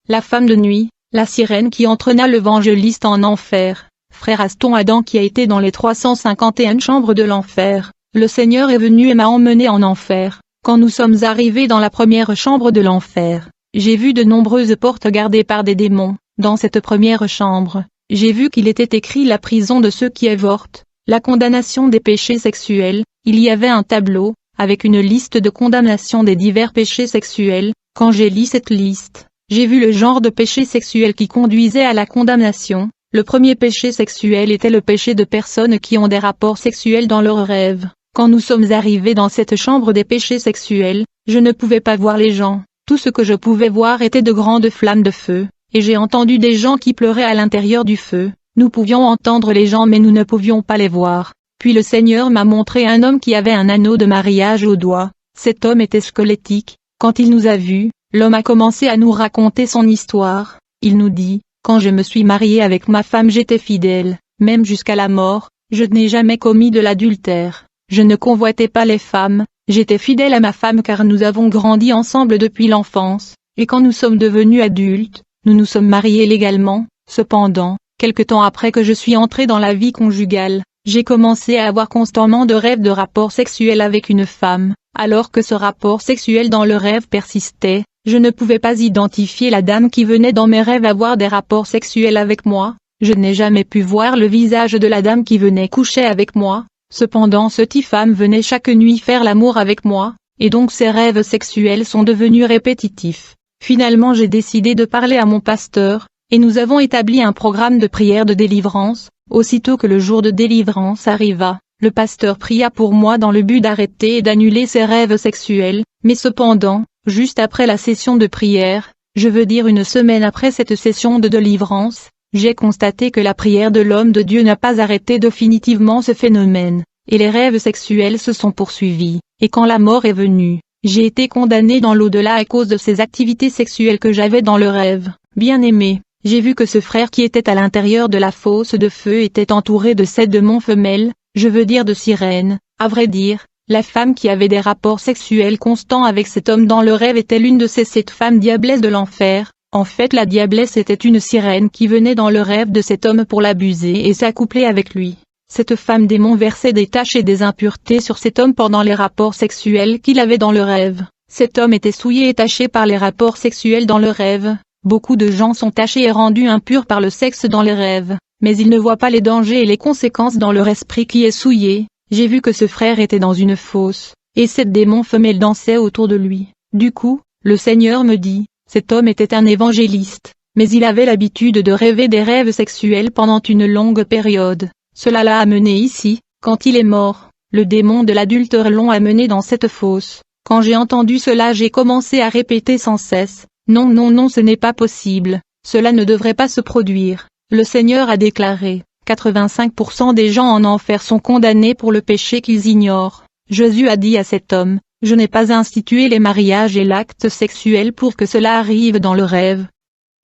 la femme de nuit, la sirène qui entraîna l'évangéliste en enfer. Frère Aston Adam qui a été dans les 351 chambres de l'enfer, le Seigneur est venu et m'a emmené en enfer. Quand nous sommes arrivés dans la première chambre de l'enfer, j'ai vu de nombreuses portes gardées par des démons. Dans cette première chambre, j'ai vu qu'il était écrit la prison de ceux qui avortent, la condamnation des péchés sexuels. Il y avait un tableau, avec une liste de condamnation des divers péchés sexuels. Quand j'ai lu cette liste, j'ai vu le genre de péché sexuel qui conduisait à la condamnation. Le premier péché sexuel était le péché de personnes qui ont des rapports sexuels dans leurs rêves. Quand nous sommes arrivés dans cette chambre des péchés sexuels, je ne pouvais pas voir les gens. Tout ce que je pouvais voir était de grandes flammes de feu, et j'ai entendu des gens qui pleuraient à l'intérieur du feu. Nous pouvions entendre les gens mais nous ne pouvions pas les voir. Puis le Seigneur m'a montré un homme qui avait un anneau de mariage au doigt. Cet homme était squelettique. Quand il nous a vus, l'homme a commencé à nous raconter son histoire. Il nous dit, quand je me suis marié avec ma femme j'étais fidèle, même jusqu'à la mort, je n'ai jamais commis de l'adultère. Je ne convoitais pas les femmes, j'étais fidèle à ma femme car nous avons grandi ensemble depuis l'enfance, et quand nous sommes devenus adultes, nous nous sommes mariés légalement. Cependant, quelque temps après que je suis entré dans la vie conjugale, j'ai commencé à avoir constamment de rêves de rapport sexuel avec une femme. Alors que ce rapport sexuel dans le rêve persistait, je ne pouvais pas identifier la dame qui venait dans mes rêves avoir des rapports sexuels avec moi. Je n'ai jamais pu voir le visage de la dame qui venait coucher avec moi. Cependant cette femme venait chaque nuit faire l'amour avec moi, et donc ces rêves sexuels sont devenus répétitifs. Finalement j'ai décidé de parler à mon pasteur, et nous avons établi un programme de prière de délivrance. Aussitôt que le jour de délivrance arriva, le pasteur pria pour moi dans le but d'arrêter et d'annuler ces rêves sexuels, mais cependant, juste après la session de prière, je veux dire une semaine après cette session de délivrance, j'ai constaté que la prière de l'homme de Dieu n'a pas arrêté définitivement ce phénomène, et les rêves sexuels se sont poursuivis, et quand la mort est venue, j'ai été condamné dans l'au-delà à cause de ces activités sexuelles que j'avais dans le rêve. Bien-aimé, j'ai vu que ce frère qui était à l'intérieur de la fosse de feu était entouré de 7 démons femelles, je veux dire de sirènes. À vrai dire, la femme qui avait des rapports sexuels constants avec cet homme dans le rêve était l'une de ces 7 femmes diablesses de l'enfer. En fait la diablesse était une sirène qui venait dans le rêve de cet homme pour l'abuser et s'accoupler avec lui. Cette femme démon versait des taches et des impuretés sur cet homme pendant les rapports sexuels qu'il avait dans le rêve. Cet homme était souillé et taché par les rapports sexuels dans le rêve. Beaucoup de gens sont tachés et rendus impurs par le sexe dans les rêves, mais ils ne voient pas les dangers et les conséquences dans leur esprit qui est souillé. J'ai vu que ce frère était dans une fosse, et 7 démons femelles dansaient autour de lui. Du coup, le Seigneur me dit, cet homme était un évangéliste, mais il avait l'habitude de rêver des rêves sexuels pendant une longue période. Cela l'a amené ici. Quand il est mort, le démon de l'adultère l'ont amené dans cette fosse. Quand j'ai entendu cela j'ai commencé à répéter sans cesse, non non non ce n'est pas possible, cela ne devrait pas se produire. Le Seigneur a déclaré, 85% des gens en enfer sont condamnés pour le péché qu'ils ignorent. Jésus a dit à cet homme, je n'ai pas institué les mariages et l'acte sexuel pour que cela arrive dans le rêve.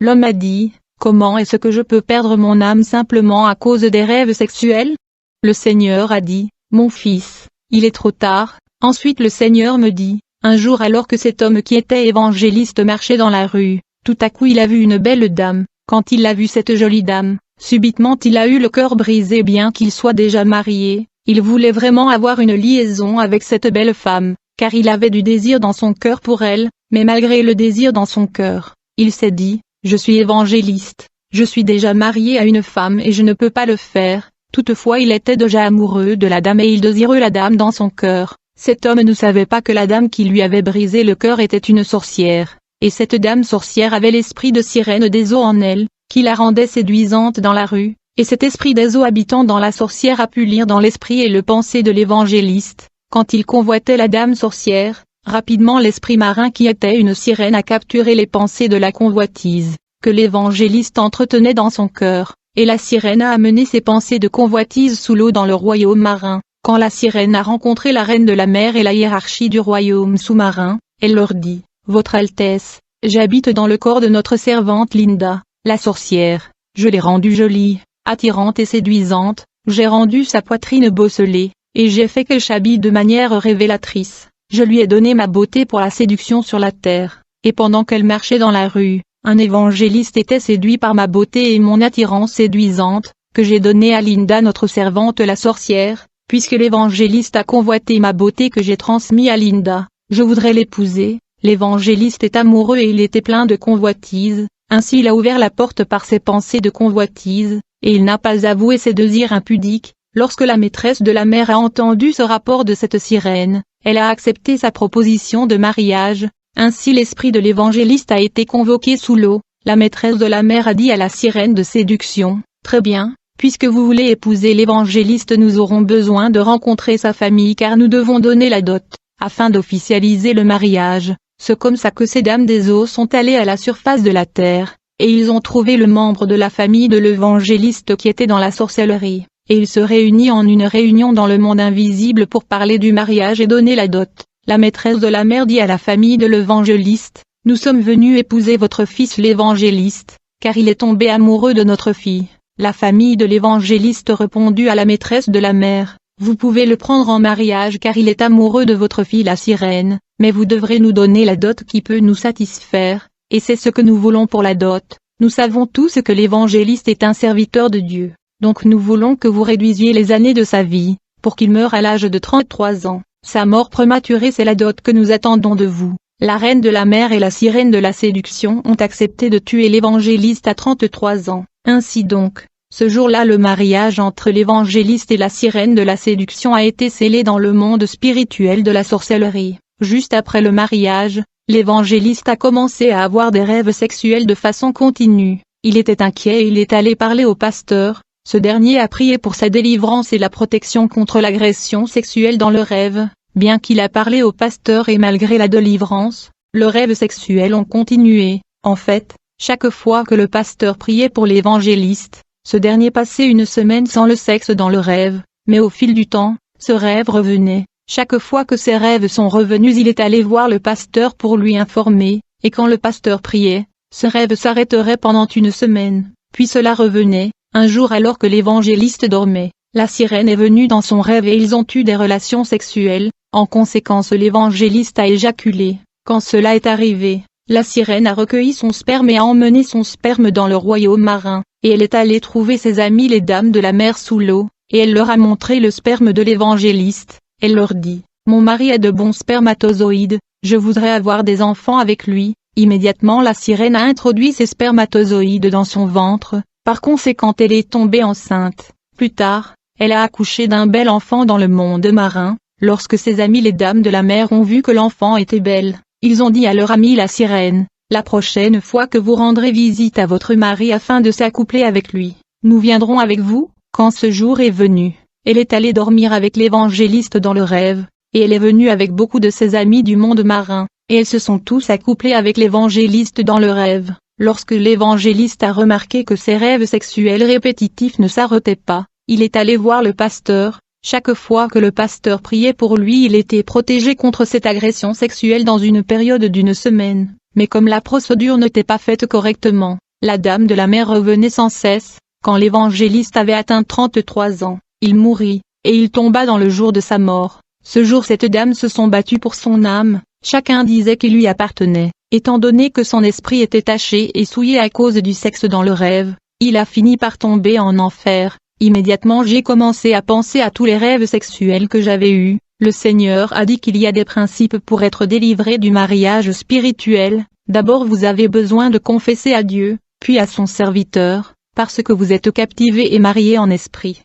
L'homme a dit, comment est-ce que je peux perdre mon âme simplement à cause des rêves sexuels? Le Seigneur a dit, mon fils, il est trop tard. Ensuite le Seigneur me dit, un jour alors que cet homme qui était évangéliste marchait dans la rue, tout à coup il a vu une belle dame. Quand il a vu cette jolie dame, subitement il a eu le cœur brisé bien qu'il soit déjà marié. Il voulait vraiment avoir une liaison avec cette belle femme, car il avait du désir dans son cœur pour elle, mais malgré le désir dans son cœur, il s'est dit, je suis évangéliste, je suis déjà marié à une femme et je ne peux pas le faire. Toutefois il était déjà amoureux de la dame et il désirait la dame dans son cœur. Cet homme ne savait pas que la dame qui lui avait brisé le cœur était une sorcière, et cette dame sorcière avait l'esprit de sirène des eaux en elle, qui la rendait séduisante dans la rue, et cet esprit des eaux habitant dans la sorcière a pu lire dans l'esprit et le pensée de l'évangéliste. Quand il convoitait la dame sorcière, rapidement l'esprit marin qui était une sirène a capturé les pensées de la convoitise, que l'évangéliste entretenait dans son cœur, et la sirène a amené ses pensées de convoitise sous l'eau dans le royaume marin. Quand la sirène a rencontré la reine de la mer et la hiérarchie du royaume sous-marin, elle leur dit, Votre Altesse, j'habite dans le corps de notre servante Linda, la sorcière, je l'ai rendue jolie, attirante et séduisante, j'ai rendu sa poitrine bosselée, et j'ai fait qu'elle s'habille de manière révélatrice, je lui ai donné ma beauté pour la séduction sur la terre, et pendant qu'elle marchait dans la rue, un évangéliste était séduit par ma beauté et mon attirance séduisante, que j'ai donnée à Linda notre servante la sorcière, puisque l'évangéliste a convoité ma beauté que j'ai transmise à Linda, je voudrais l'épouser. L'évangéliste est amoureux et il était plein de convoitise, ainsi il a ouvert la porte par ses pensées de convoitise, et il n'a pas avoué ses désirs impudiques. Lorsque la maîtresse de la mer a entendu ce rapport de cette sirène, elle a accepté sa proposition de mariage, ainsi l'esprit de l'évangéliste a été convoqué sous l'eau. La maîtresse de la mer a dit à la sirène de séduction, « Très bien, puisque vous voulez épouser l'évangéliste, nous aurons besoin de rencontrer sa famille car nous devons donner la dot, afin d'officialiser le mariage. » C'est comme ça que ces dames des eaux sont allées à la surface de la terre, et ils ont trouvé le membre de la famille de l'évangéliste qui était dans la sorcellerie, et ils se réunissent en une réunion dans le monde invisible pour parler du mariage et donner la dot. La maîtresse de la mer dit à la famille de l'évangéliste, « Nous sommes venus épouser votre fils l'évangéliste, car il est tombé amoureux de notre fille. » La famille de l'évangéliste répondit à la maîtresse de la mer, « Vous pouvez le prendre en mariage car il est amoureux de votre fille la sirène, mais vous devrez nous donner la dot qui peut nous satisfaire, et c'est ce que nous voulons pour la dot. Nous savons tous que l'évangéliste est un serviteur de Dieu, donc nous voulons que vous réduisiez les années de sa vie, pour qu'il meure à l'âge de 33 ans. Sa mort prématurée c'est la dot que nous attendons de vous. » La reine de la mer et la sirène de la séduction ont accepté de tuer l'évangéliste à 33 ans. Ainsi donc, ce jour-là le mariage entre l'évangéliste et la sirène de la séduction a été scellé dans le monde spirituel de la sorcellerie. Juste après le mariage, l'évangéliste a commencé à avoir des rêves sexuels de façon continue. Il était inquiet et il est allé parler au pasteur. Ce dernier a prié pour sa délivrance et la protection contre l'agression sexuelle dans le rêve. Bien qu'il a parlé au pasteur et malgré la délivrance, le rêve sexuel ont continué. En fait, chaque fois que le pasteur priait pour l'évangéliste, ce dernier passait une semaine sans le sexe dans le rêve, mais au fil du temps, ce rêve revenait. Chaque fois que ces rêves sont revenus il est allé voir le pasteur pour lui informer, et quand le pasteur priait, ce rêve s'arrêterait pendant une semaine, puis cela revenait. Un jour alors que l'évangéliste dormait, la sirène est venue dans son rêve et ils ont eu des relations sexuelles. En conséquence l'évangéliste a éjaculé. Quand cela est arrivé, la sirène a recueilli son sperme et a emmené son sperme dans le royaume marin, et elle est allée trouver ses amies les dames de la mer sous l'eau, et elle leur a montré le sperme de l'évangéliste. Elle leur dit, « Mon mari a de bons spermatozoïdes, je voudrais avoir des enfants avec lui. » Immédiatement la sirène a introduit ses spermatozoïdes dans son ventre, par conséquent elle est tombée enceinte. Plus tard, elle a accouché d'un bel enfant dans le monde marin. Lorsque ses amis les dames de la mer ont vu que l'enfant était belle, ils ont dit à leur amie la sirène, « La prochaine fois que vous rendrez visite à votre mari afin de s'accoupler avec lui, nous viendrons avec vous. » Quand ce jour est venu, elle est allée dormir avec l'évangéliste dans le rêve, et elle est venue avec beaucoup de ses amis du monde marin, et elles se sont tous accouplés avec l'évangéliste dans le rêve. Lorsque l'évangéliste a remarqué que ses rêves sexuels répétitifs ne s'arrêtaient pas, il est allé voir le pasteur. Chaque fois que le pasteur priait pour lui il était protégé contre cette agression sexuelle dans une période d'une semaine, mais comme la procédure n'était pas faite correctement, la dame de la mer revenait sans cesse. Quand l'évangéliste avait atteint 33 ans, il mourut, et il tomba dans le jour de sa mort. Ce jour cette dame se sont battues pour son âme, chacun disait qu'il lui appartenait, étant donné que son esprit était taché et souillé à cause du sexe dans le rêve, il a fini par tomber en enfer. Immédiatement j'ai commencé à penser à tous les rêves sexuels que j'avais eus. Le Seigneur a dit qu'il y a des principes pour être délivré du mariage spirituel. D'abord vous avez besoin de confesser à Dieu, puis à son serviteur, parce que vous êtes captivé et marié en esprit.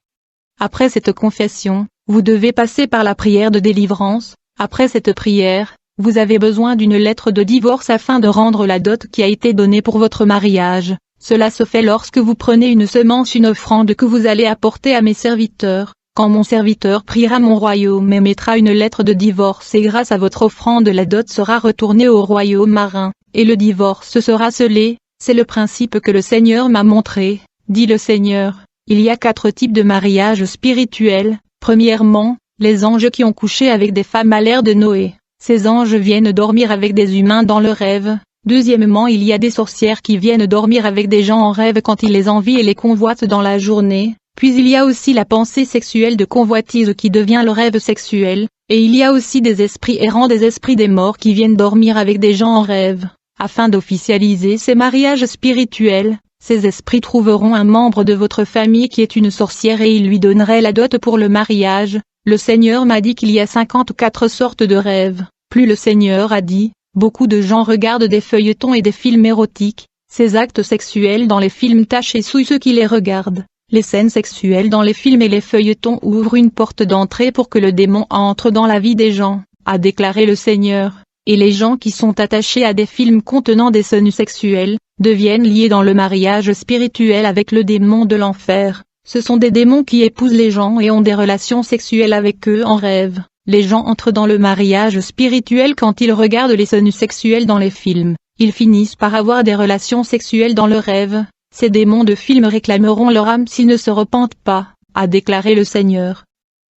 Après cette confession, vous devez passer par la prière de délivrance. Après cette prière, vous avez besoin d'une lettre de divorce afin de rendre la dot qui a été donnée pour votre mariage. Cela se fait lorsque vous prenez une semence, une offrande que vous allez apporter à mes serviteurs. Quand mon serviteur priera mon royaume et mettra une lettre de divorce et grâce à votre offrande la dot sera retournée au royaume marin, et le divorce sera scellé. C'est le principe que le Seigneur m'a montré, dit le Seigneur. Il y a 4 types de mariage spirituel. Premièrement, les anges qui ont couché avec des femmes à l'ère de Noé. Ces anges viennent dormir avec des humains dans le rêve. Deuxièmement, il y a des sorcières qui viennent dormir avec des gens en rêve quand ils les envient et les convoitent dans la journée. Puis il y a aussi la pensée sexuelle de convoitise qui devient le rêve sexuel, et il y a aussi des esprits errants, des esprits des morts qui viennent dormir avec des gens en rêve. afin d'officialiser ces mariages spirituels. Ces esprits trouveront un membre de votre famille qui est une sorcière et ils lui donneraient la dot pour le mariage. Le Seigneur m'a dit qu'il y a 54 sortes de rêves. Plus le Seigneur a dit, beaucoup de gens regardent des feuilletons et des films érotiques. Ces actes sexuels dans les films tachent et souillent ceux qui les regardent. Les scènes sexuelles dans les films et les feuilletons ouvrent une porte d'entrée pour que le démon entre dans la vie des gens, a déclaré le Seigneur. Et les gens qui sont attachés à des films contenant des scènes sexuelles, deviennent liés dans le mariage spirituel avec le démon de l'enfer. Ce sont des démons qui épousent les gens et ont des relations sexuelles avec eux en rêve. Les gens entrent dans le mariage spirituel quand ils regardent les scènes sexuelles dans les films. Ils finissent par avoir des relations sexuelles dans le rêve. Ces démons de films réclameront leur âme s'ils ne se repentent pas, a déclaré le Seigneur.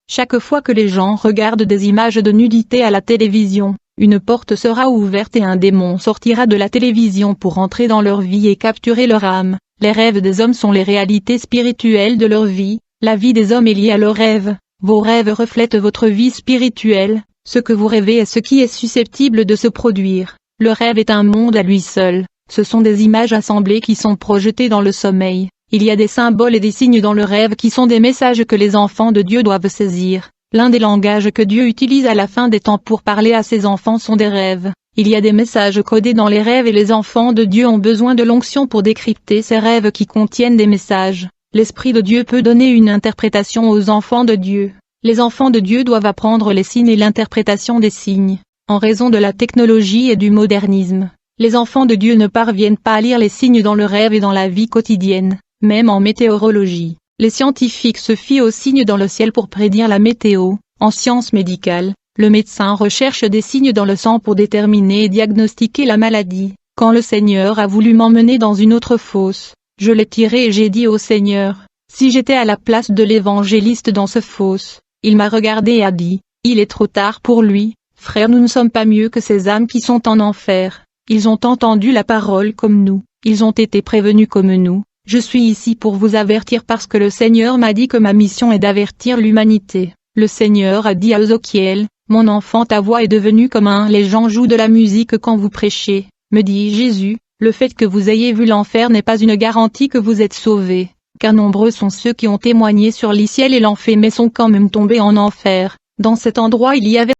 Chaque fois que les gens regardent des images de nudité à la télévision, une porte sera ouverte et un démon sortira de la télévision pour entrer dans leur vie et capturer leur âme. Les rêves des hommes sont les réalités spirituelles de leur vie. La vie des hommes est liée à leurs rêves. Vos rêves reflètent votre vie spirituelle. Ce que vous rêvez est ce qui est susceptible de se produire. Le rêve est un monde à lui seul. Ce sont des images assemblées qui sont projetées dans le sommeil. Il y a des symboles et des signes dans le rêve qui sont des messages que les enfants de Dieu doivent saisir. L'un des langages que Dieu utilise à la fin des temps pour parler à ses enfants sont des rêves. Il y a des messages codés dans les rêves et les enfants de Dieu ont besoin de l'onction pour décrypter ces rêves qui contiennent des messages. L'Esprit de Dieu peut donner une interprétation aux enfants de Dieu. Les enfants de Dieu doivent apprendre les signes et l'interprétation des signes. En raison de la technologie et du modernisme, les enfants de Dieu ne parviennent pas à lire les signes dans le rêve et dans la vie quotidienne, même en météorologie. Les scientifiques se fient aux signes dans le ciel pour prédire la météo. En sciences médicales, le médecin recherche des signes dans le sang pour déterminer et diagnostiquer la maladie. Quand le Seigneur a voulu m'emmener dans une autre fosse, je l'ai tiré et j'ai dit au Seigneur, si j'étais à la place de l'évangéliste dans ce fosse, il m'a regardé et a dit, il est trop tard pour lui, frère, nous ne sommes pas mieux que ces âmes qui sont en enfer. Ils ont entendu la parole comme nous, ils ont été prévenus comme nous. Je suis ici pour vous avertir parce que le Seigneur m'a dit que ma mission est d'avertir l'humanité. Le Seigneur a dit à Ézéchiel, mon enfant, ta voix est devenue comme les gens jouent de la musique quand vous prêchez. Me dit Jésus, le fait que vous ayez vu l'enfer n'est pas une garantie que vous êtes sauvés, car nombreux sont ceux qui ont témoigné sur les ciels et l'enfer mais sont quand même tombés en enfer. Dans cet endroit il y avait